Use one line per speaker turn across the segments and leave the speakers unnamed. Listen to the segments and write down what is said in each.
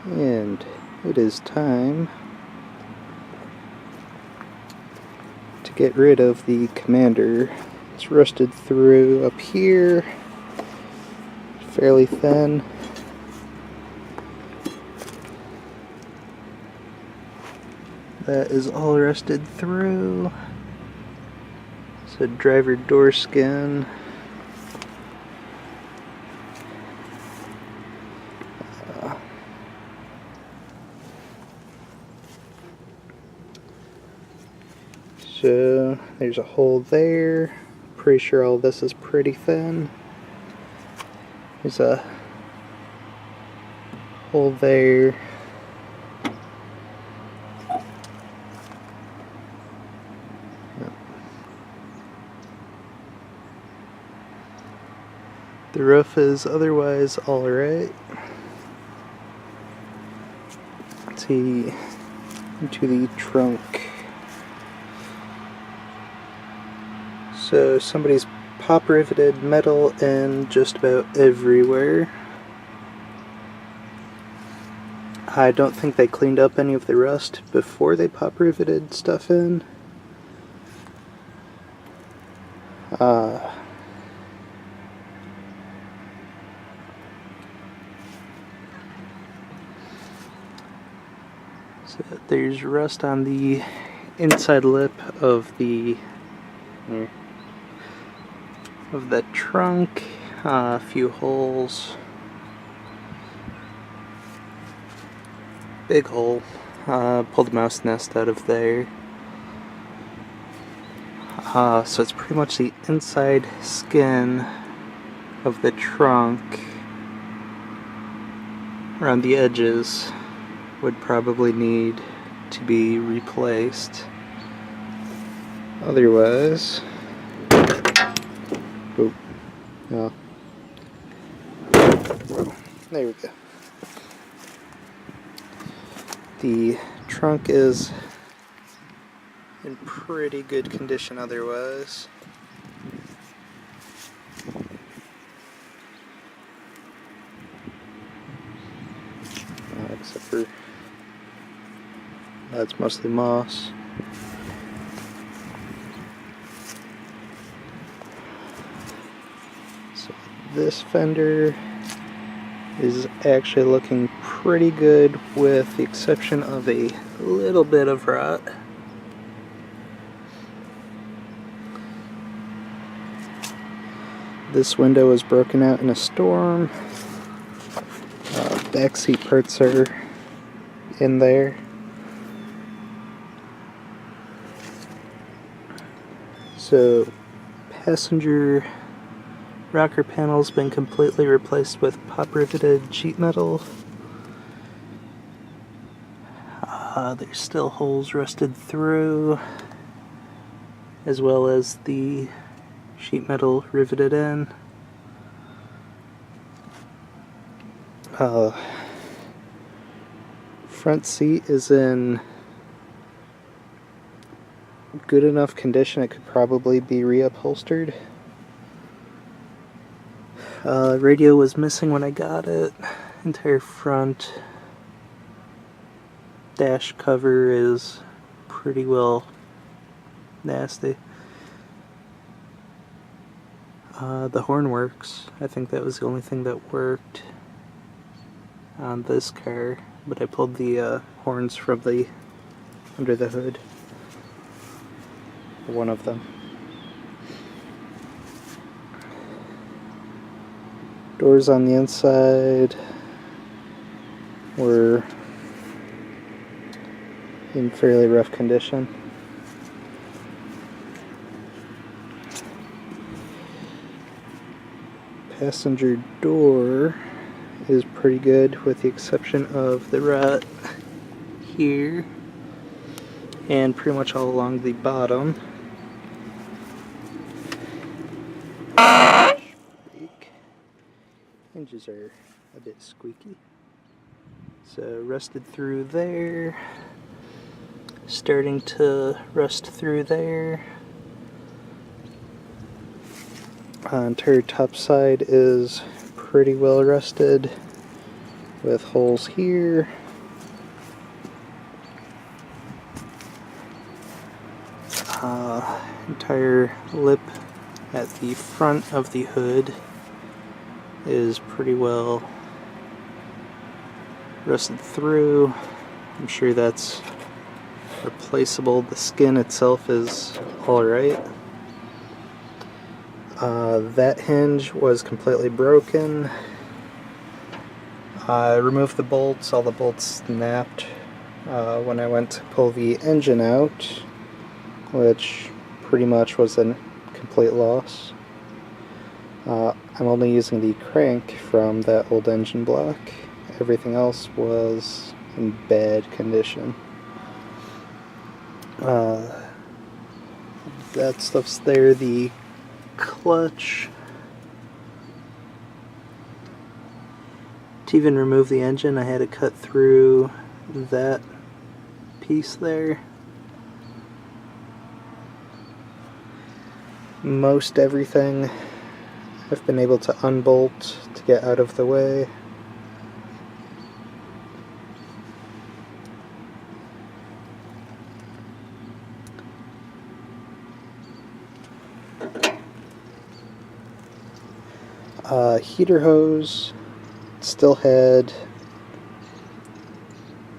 And it is time to get rid of the commander. It's rusted through up here, fairly thin. That is all rusted through. It's a driver door skin. So there's a hole there. Pretty sure all this is pretty thin. There's a hole there. The roof is otherwise alright. Let's see, into the trunk. So somebody's pop riveted metal in just about everywhere. I don't think they cleaned up any of the rust before they pop riveted stuff in. So there's rust on the inside lip of the trunk, a few holes, big hole. Pulled a mouse nest out of there. So it's pretty much the inside skin of the trunk around the edges would probably need to be replaced. Otherwise, oh, no. There we go. The trunk is in pretty good condition otherwise. Except for that's mostly moss. So this fender is actually looking pretty good with the exception of a little bit of rot. This window was broken out in a storm. Backseat parts are in there. So passenger rocker panel's been completely replaced with pop riveted sheet metal. There's still holes rusted through, as well as the sheet metal riveted in. Front seat is in good enough condition it could probably be reupholstered. Radio was missing when I got it. Entire front dash cover is pretty well nasty. The horn works. I think that was the only thing that worked on this car, but I pulled the horns from the under the hood. One of them. Doors on the inside were in fairly rough condition. Passenger door is pretty good with the exception of the rut here and pretty much all along the bottom. Hinges are a bit squeaky. So rusted through there, starting to rust through there. Entire top side is pretty well rusted. with holes here. Entire lip at the front of the hood is pretty well rusted through. I'm sure that's replaceable. The skin itself is alright. That hinge was completely broken. I removed the bolts. All the bolts snapped when I went to pull the engine out, which pretty much was a complete loss. I'm only using the crank from that old engine block. Everything else was in bad condition. That stuff's there. The clutch. To even remove the engine, I had to cut through that piece there. Most everything I've been able to unbolt to get out of the way. Heater hose still had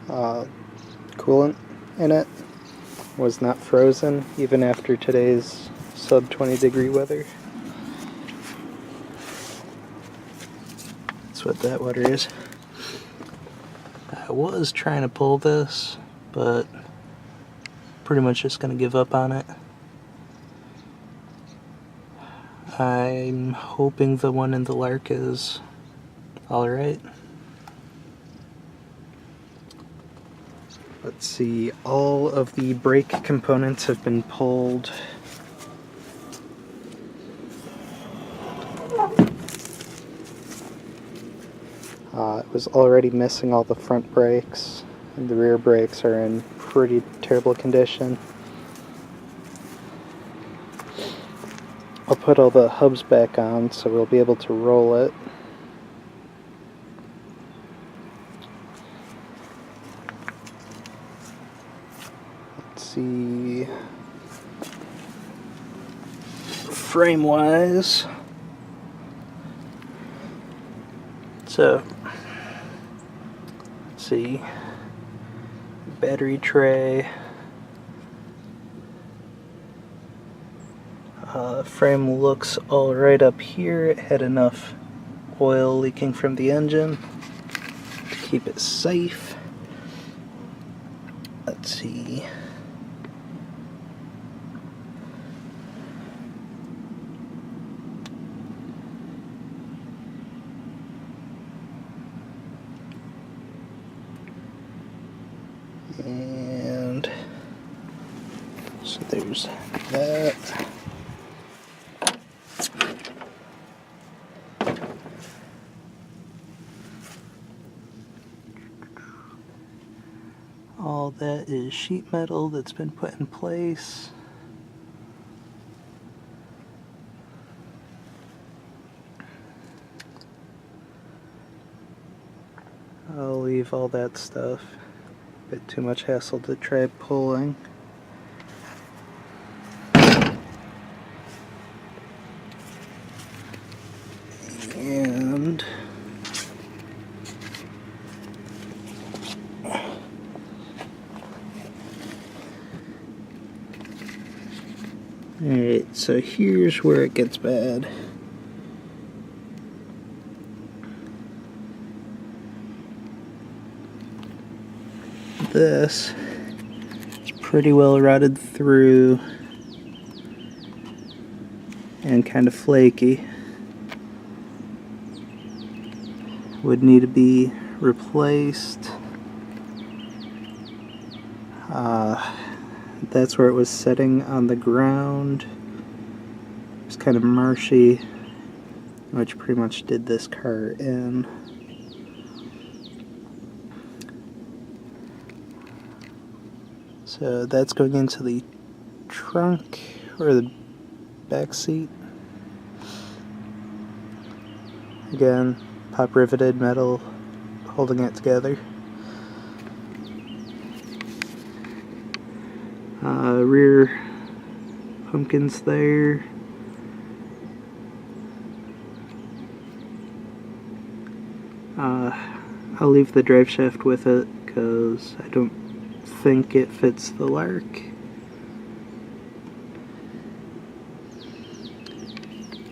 coolant in it. Was not frozen even after today's sub 20-degree weather. That's what that water is. I was trying to pull this, but pretty much just gonna give up on it. I'm hoping the one in the Lark is alright. Let's see, all of the brake components have been pulled. It was already missing all the front brakes, and the rear brakes are in pretty terrible condition. I'll put all the hubs back on so we'll be able to roll it. Let's see. Frame-wise, so let's see. Battery tray. Frame looks all right up here. It had enough oil leaking from the engine to keep it safe. Let's see. And so there's that. All that is sheet metal that's been put in place. I'll leave all that stuff. Bit too much hassle to try pulling. And alright, so here's where it gets bad. This is pretty well rotted through and kind of flaky. Would need to be replaced. That's where it was sitting on the ground. It's kind of marshy, which pretty much did this car in. So that's going into the trunk or the back seat. Again, pop riveted metal holding it together. Rear pumpkins there. I'll leave the drive shaft with it because I don't think it fits the Lark.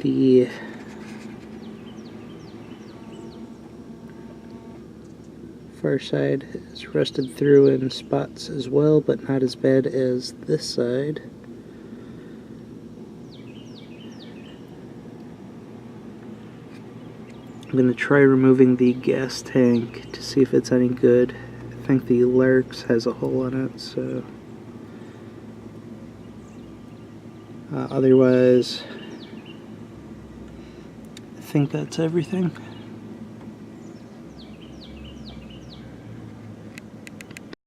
The far side is rusted through in spots as well, but not as bad as this side. I'm going to try removing the gas tank to see if it's any good. I think the Lark's has a hole in it, so... otherwise, I think that's everything.